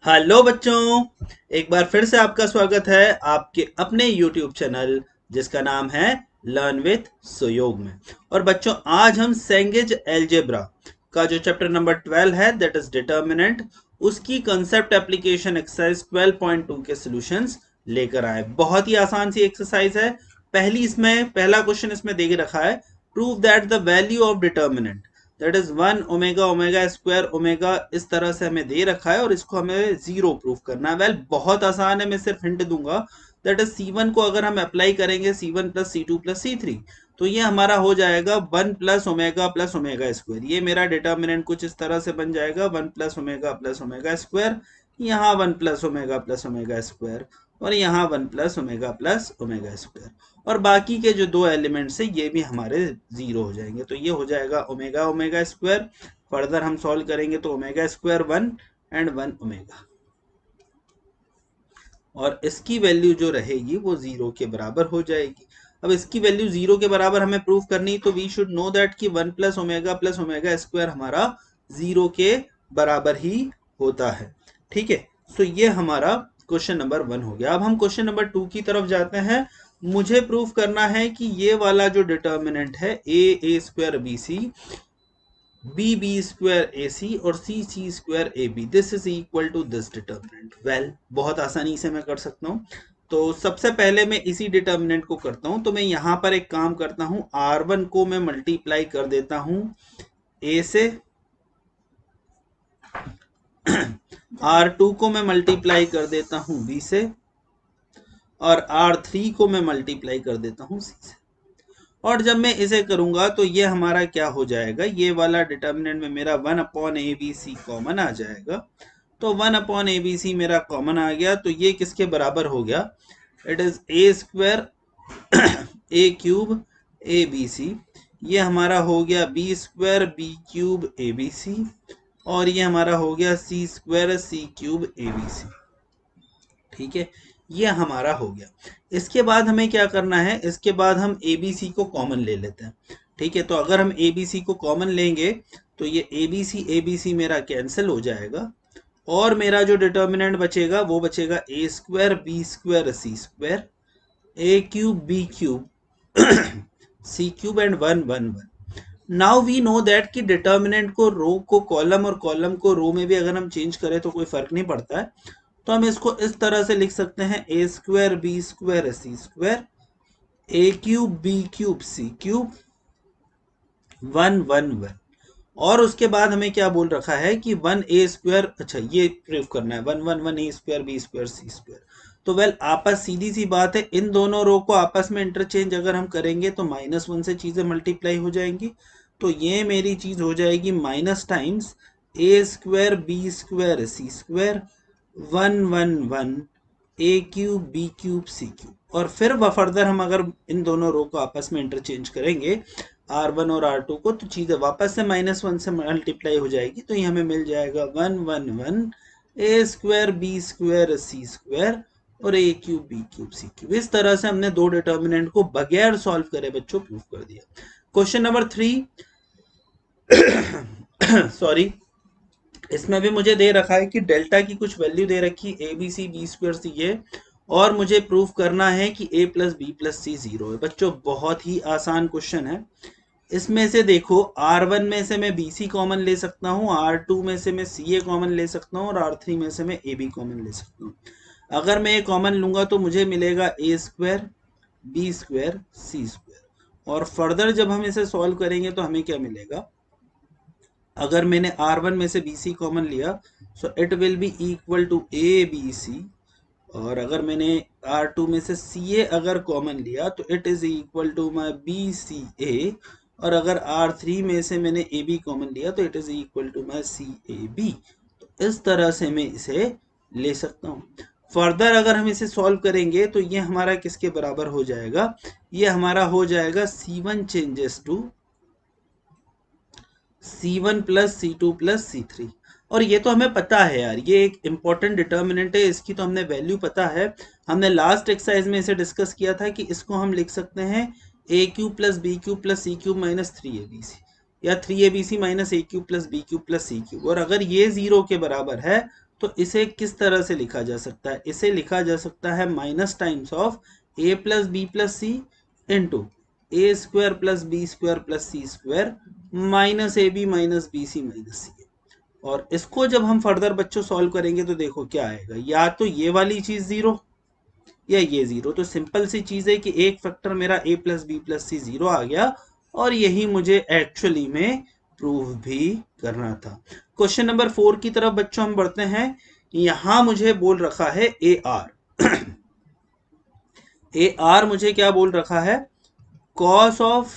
Hello बच्चों, एक बार फिर से आपका स्वागत है आपके अपने YouTube चैनल जिसका नाम है लर्न विथ सुयोग में। और बच्चों, आज हम सेंगेज एल्जेब्रा का जो चैप्टर नंबर 12 है दैट इज डिटर्मिनेंट, उसकी कंसेप्ट एप्लीकेशन एक्सरसाइज 12.2 के सॉल्यूशंस लेकर आए। बहुत ही आसान सी एक्सरसाइज है। पहला क्वेश्चन इसमें दे के रखा है, prove that the value of determinant that is 1 omega omega square omega, इस तरह से हमें दे रखा है और इसको हमें जीरो प्रूफ करना है। वेल, बहुत आसान है, मैं सिर्फ हिंट दूंगा। दैट इज C1 को अगर हम अप्लाई करेंगे C1 plus C2 plus C3, तो ये हमारा हो जाएगा 1 प्लस ओमेगा स्क्वायर। ये मेरा डिटर्मिनेंट कुछ इस तरह से बन जाएगा 1 प्लस ओमेगा स्क्वायर, यहाँ 1 प्लस ओमेगा स्क्वायर, और यहाँ 1 प्लस ओमेगा स्क्वायर। और बाकी के जो दो एलिमेंट्स है ये भी हमारे जीरो हो जाएंगे, तो ये हो जाएगा ओमेगा ओमेगा स्क्वायर। फर्दर हम सॉल्व करेंगे तो ओमेगा स्क्वायर 1 एंड 1 ओमेगा, और इसकी वैल्यू जो रहेगी वो जीरो के बराबर हो जाएगी। अब इसकी वैल्यू जीरो के बराबर हमें प्रूव करनी, तो वी शुड नो दैट कि 1 प्लस ओमेगा स्क्वायर हमारा जीरो के बराबर ही होता है। ठीक है, तो ये हमारा क्वेश्चन नंबर 1 हो गया। अब हम क्वेश्चन नंबर 2 की तरफ जाते हैं। मुझे प्रूफ करना है कि ये वाला जो डिटर्मिनेंट है a square b c, b b square a c और c c square a b, this is equal to this determinant. Well, बहुत आसानी से मैं कर सकता हूँ। तो सबसे पहले मैं इसी डिटर्मिनेंट को करता हूँ। तो मैं यहाँ पर एक काम करता हूँ, R1 को मैं मल्टीप्लाई कर देता हूँ ए से, R2 को मैं मल्टीप्लाई कर देता हूँ बी से, और R3 को मैं मल्टीप्लाई कर देता हूँ सी से। और जब मैं इसे करूंगा तो ये हमारा क्या हो जाएगा, ये वाला डिटर्मिनेंट में मेरा 1 upon a b c common आ जाएगा। तो 1 अपॉन ए बी सी मेरा कॉमन आ गया, तो ये किसके बराबर हो गया, it is a square a cube a b c. ये हमारा हो गया b square b cube a b c, और ये हमारा हो गया c square c cube a b c. ठीक है, ये हमारा हो गया। इसके बाद हमें क्या करना है, इसके बाद हम ABC को कॉमन ले लेते हैं। ठीक है, तो अगर हम ABC को कॉमन लेंगे तो ये ABC मेरा कैंसिल हो जाएगा, और मेरा जो डिटर्मिनेंट बचेगा वो बचेगा a square B square C square, a cube b cube c cube and 1 1 1। Now we know that कि डिटर्मिनेंट को रो को कॉलम और कॉलम को रो में भी अगर हम चेंज करें तो कोई फर्क नहीं पड़ता है। तो हम इसको इस तरह से लिख सकते हैं, ए square B square C square, a cube b cube c cube 1 1 1। और उसके बाद हमें क्या बोल रखा है कि 1 ए स्क्वायर, अच्छा ये प्रूव करना है 1 1 1 ए स्क्वायर बी स्क्वायर सी स्क्वायर। तो वेल, आपस सीधी सी बात है, इन दोनों रो को आपस में इंटरचेंज अगर हम करेंगे तो -1 से चीजें मल्टीप्लाई हो जाएंगी। तो ये मेरी चीज हो जाएगी माइनस टाइम्स ए स्क्वायर बी स्क्वायर सी स्क्वायर 1 1 1 ए cube b cube c cube. और फिर फर्दर हम अगर इन दोनों रो को आपस में इंटरचेंज करेंगे R1 और R2 को, तो चीजें वापस से -1 से मल्टीप्लाई हो जाएगी। तो ये हमें मिल जाएगा 1 1 1 ए स्क्वायर बी स्क्वायर सी स्क्वायर और ए cube b cube c cube. इस तरह से हमने दो डिटर्मिनेंट को बगैर सॉल्व करे बच्चों प्रूफ कर दिया। क्वेश्चन नंबर 3 सॉरी, इसमें भी मुझे दे रखा है कि डेल्टा की कुछ वैल्यू दे रखी a b c b square c ये, और मुझे प्रूफ करना है कि a plus b plus c zero है। बच्चों, बहुत ही आसान क्वेश्चन है। इसमें से देखो, R1 में से मैं BC कॉमन ले सकता हूँ, R2 में से मैं CA कॉमन ले सकता हूँ, और R3 में से मैं AB कॉमन ले सकता हूँ। अगर मैं ये कॉमन लूंगा तो मुझे मिलेगा a square B square C square. और फर्दर जब हम इसे सॉल्व करेंगे तो हमें क्या मिलेगा, अगर मैंने R1 में से BC कॉमन लिया so it will be equal to ABC, और अगर मैंने R2 में से CA अगर कॉमन लिया तो it is equal to my BCA, और अगर R3 में से मैंने AB कॉमन लिया तो it is equal to my CAB। तो इस तरह से मैं इसे ले सकता हूँ। फर्दर अगर हम इसे सॉल्व करेंगे तो ये हमारा किसके बराबर हो जाएगा, ये हमारा हो जाएगा C1 changes to C1 plus C2 plus C3। और ये तो हमें पता है यार, ये एक इंपॉर्टेंट डिटर्मिनेंट है, इसकी तो हमने वैल्यू पता है। हमने लास्ट एक्सरसाइज में इसे डिस्कस किया था कि इसको हम लिख सकते हैं a cube plus b cube plus c cube minus 3ABC, या 3ABC minus a cube plus b cube plus c cube. और अगर ये जीरो के बराबर है तो इसे किस तरह से लिखा जा सकता है? इसे लिखा जा सकता है minus times of a plus b plus c into a square plus b square plus c square minus a b minus b c minus c. और इसको जब हम फर्दर बच्चों सॉल्व करेंगे तो देखो क्या आएगा, या तो ये वाली चीज जीरो या ये जीरो। तो सिंपल सी चीज है कि एक फैक्टर मेरा a plus b plus c zero आ गया, और यही मुझे एक्चुअली में प्रूव भी करना था। क्वेश्चन नंबर 4 की तरफ बच्चों हम बढ़ते हैं। यहां मुझे बोल रखा है ए आर। ए आर मुझे क्या बोल रखा है? Cos of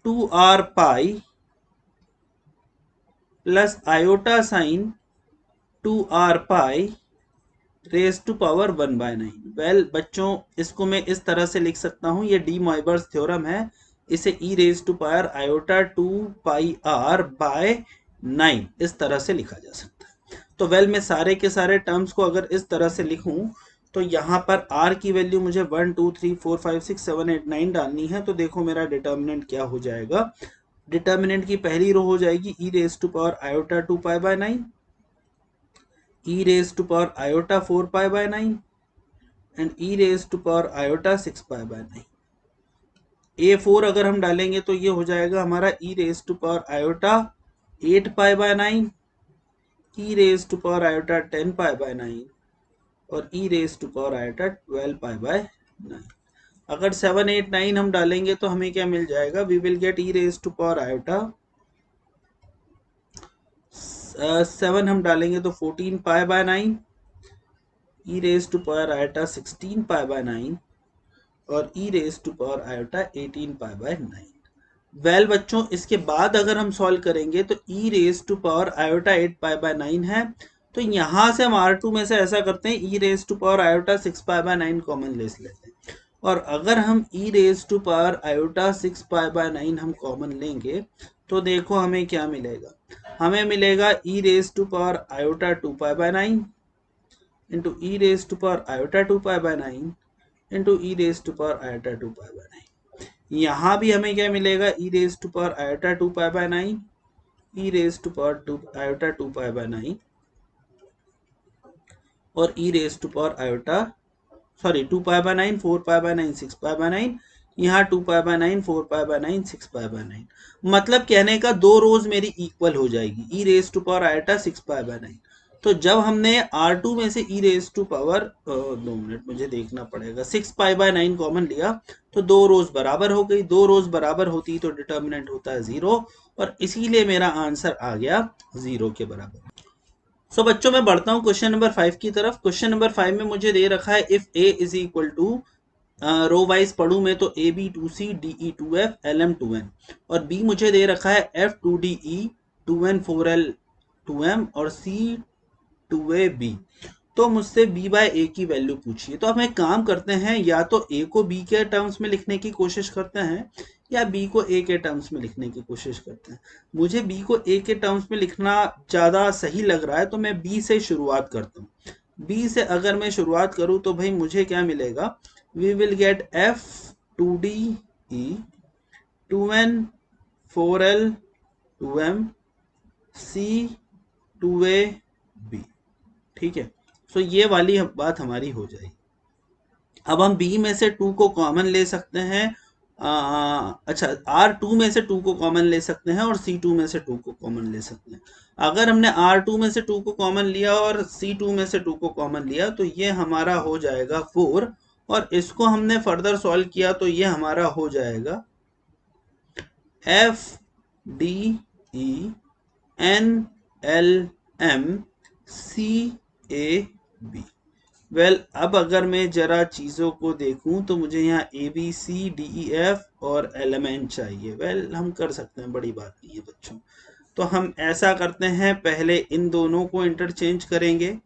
2r pi plus iota sine 2r pi raise to power 1/9। Well बच्चों, इसको मैं इस तरह से लिख सकता हूं, ये डी मॉइबर्स थ्योरम है। इसे e raise to power iota 2 pi r by 9 इस तरह से लिखा जा सकता है। तो वेल मैं सारे के सारे टर्म्स को अगर इस तरह से लिखूं तो यहाँ पर r की वैल्यू मुझे 1 2 3 4 5 6 7 8 9 डालनी है। तो देखो मेरा डिटर्मिनेंट क्या हो जाएगा। डिटर्मिनेंट की पहली रो हो जाएगी e raise to power iota 2 pi by 9, e raised to power iota 4 pi by 9 and e raised to power iota 6 pi by 9। a4 अगर हम डालेंगे तो ये हो जाएगा हमारा e raised to power iota 8 pi by 9, e raised to power iota 10 pi by 9 और e raised to power iota 12 pi by 9। अगर 7 8 9 हम डालेंगे तो हमें क्या मिल जाएगा? We will get e raised to power iota 7 हम डालेंगे तो 14 pi by 9, e raise to power iota 16 pi by 9 और e raise to power iota 18 pi by 9। Well बच्चों, इसके बाद अगर हम सॉल्व करेंगे तो e raise to power iota 8 pi by 9 है। तो यहां से हम R2 में से ऐसा करते हैं, e raise to power iota 6 pi by 9 common ले लेते हैं। और अगर हम e raise to power iota 6 pi by 9 हम कॉमन लेंगे तो देखो हमें क्या मिलेगा। हमें मिलेगा e raise to power iota 2 pi by 9 into e raise to power iota 2 pi by 9 into e raise to power iota 2 pi by 9। यहाँ भी हमें क्या मिलेगा? E raise to power iota 2 pi by 9, e raise to power 2 iota 2 pi by 9 और e raise to power iota 2 pi by 9 4 pi by 9 6 pi by 9। यहाँ 2 pi by 9 4 pi by 9 6 pi by 9। मतलब कहने का दो रोज मेरी equal हो जाएगी, e raise to power iota 6 pi by 9। तो जब हमने R2 में से e raise to power 2 minute मुझे देखना पड़ेगा 6 पाई बाय 9 कॉमन लिया तो दो रोज बराबर हो गई। दो रोज बराबर होती तो डिटर्मिनेंट होता है 0 और इसीलिए मेरा आंसर आ गया 0 के बराबर। सो बच्चों मैं बढ़ता हूँ क्वेश्चन नंबर 5 की तरफ। क्वेश्चन नंबर 5 में मुझे दे रखा है if a is equal to row wise पढ़ू मैं तो A B 2c D E 2f L M 2n और b मुझे दे रखा है f 2de 2n 4l 2m और c 2ab। तो मुझसे b बाय a की वैल्यू पूछिए। तो अब हम एक काम करते हैं, या तो a को b के टर्म्स में लिखने की कोशिश करते हैं या b को a के टर्म्स में लिखने की कोशिश करते हैं। मुझे b को a के टर्म्स में लिखना ज़्यादा सही लग रहा है तो मैं b से शुरुआत करता हूँ। b से अगर मैं शुरुआत करूँ तो भाई मुझे क्या मिलेगा? We will get f 2de 2n 4l 2m c 2ab। ठीक है, सो ये वाली बात हमारी हो जाएगी। अब हम b में से 2 को कॉमन ले सकते हैं। अच्छा, R2 में से 2 को कॉमन ले सकते हैं और C2 में से 2 को कॉमन ले सकते हैं। अगर हमने R2 में से 2 को कॉमन लिया और C2 में से 2 को कॉमन लिया तो ये हमारा हो जाएगा 4 और इसको हमने फर्दर सॉल्व किया तो ये हमारा हो जाएगा F D E N L M C A B। Well अब अगर मैं जरा चीज़ों को देखूं तो मुझे यहाँ A B C D E F और एलिमेंट चाहिए। वेल हम कर सकते हैं, बड़ी बात नहीं है बच्चों। तो हम ऐसा करते हैं, पहले इन दोनों को इंटरचेंज करेंगे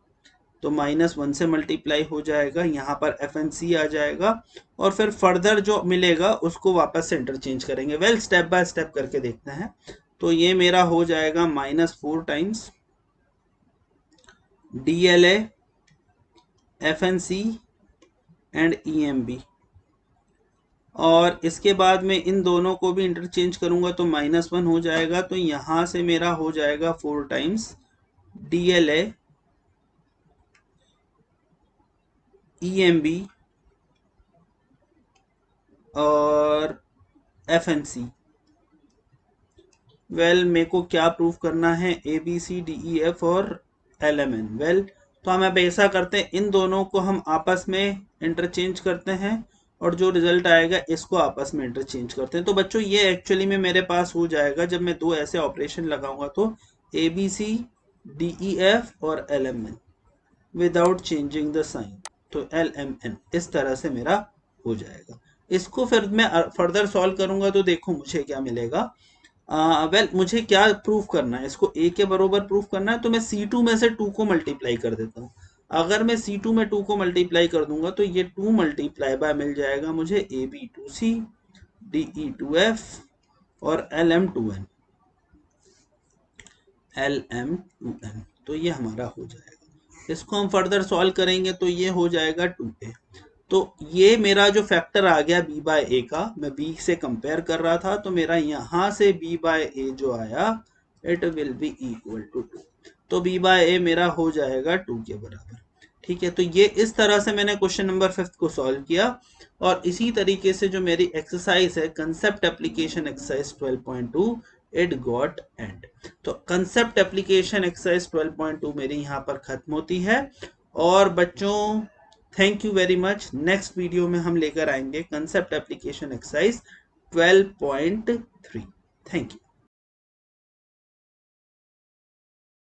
तो -1 से मल्टीप्लाई हो जाएगा, यहाँ पर एफ एन सी आ जाएगा और फिर फर्दर जो मिलेगा उसको वापस से इंटरचेंज करेंगे। वेल स्टेप बाय स्टेप करके देखते हैं। तो ये मेरा हो जाएगा -4 times DLA FNC and EMB और इसके बाद में इन दोनों को भी इंटरचेंज करूंगा तो -1 हो जाएगा। तो यहाँ से मेरा हो जाएगा 4 टाइम्स DLA EMB और FNC। वेल मेरे को क्या प्रूव करना है, ABCDEF और LMN। वेल तो हम अब ऐसा करते हैं, इन दोनों को हम आपस में इंटरचेंज करते हैं और जो रिजल्ट आएगा इसको आपस में इंटरचेंज करते हैं। तो बच्चों ये एक्चुअली में मेरे पास हो जाएगा जब मैं दो ऐसे ऑपरेशन लगाऊंगा तो ABCDEF और LMN without changing the sign, तो LMN इस तरह से मेरा हो जाएगा। इसको फिर मैं फर्दर सॉल्व करूंगा तो देखो मुझे क्या मिलेगा। वेल मुझे क्या प्रूफ करना है, इसको a के बराबर प्रूफ करना है, तो मैं C2 में से 2 को मल्टीप्लाई कर देता हूँ। अगर मैं C2 में 2 को मल्टीप्लाई कर दूंगा तो ये 2 मल्टीप्लाई बाय मिल जाएगा मुझे AB2C DE2F और LM2N। तो ये हमारा हो जाएगा। इसको हम फर्दर सॉल्व करेंगे तो ये हो जाएगा 2a। तो ये मेरा जो फैक्टर आ गया b बाय ए का, मैं b से कंपेयर कर रहा था, तो मेरा यहाँ से b बाय ए जो आया it will be equal to 2। तो b बाय ए मेरा हो जाएगा 2 के बराबर। ठीक है, तो ये इस तरह से मैंने क्वेश्चन नंबर 5 को सॉल्व किया। और इसी तरीके से जो मेरी एक्सरसाइज है concept application exercise 12.2 it got and. तो कंसेप्ट एप्लीकेशन एक्सरसाइज 12.2 मेरी यहाँ पर खत्म होती है। और बच्चों thank you very much. Next video में हम लेकर आएंगे concept application exercise 12.3। Thank you.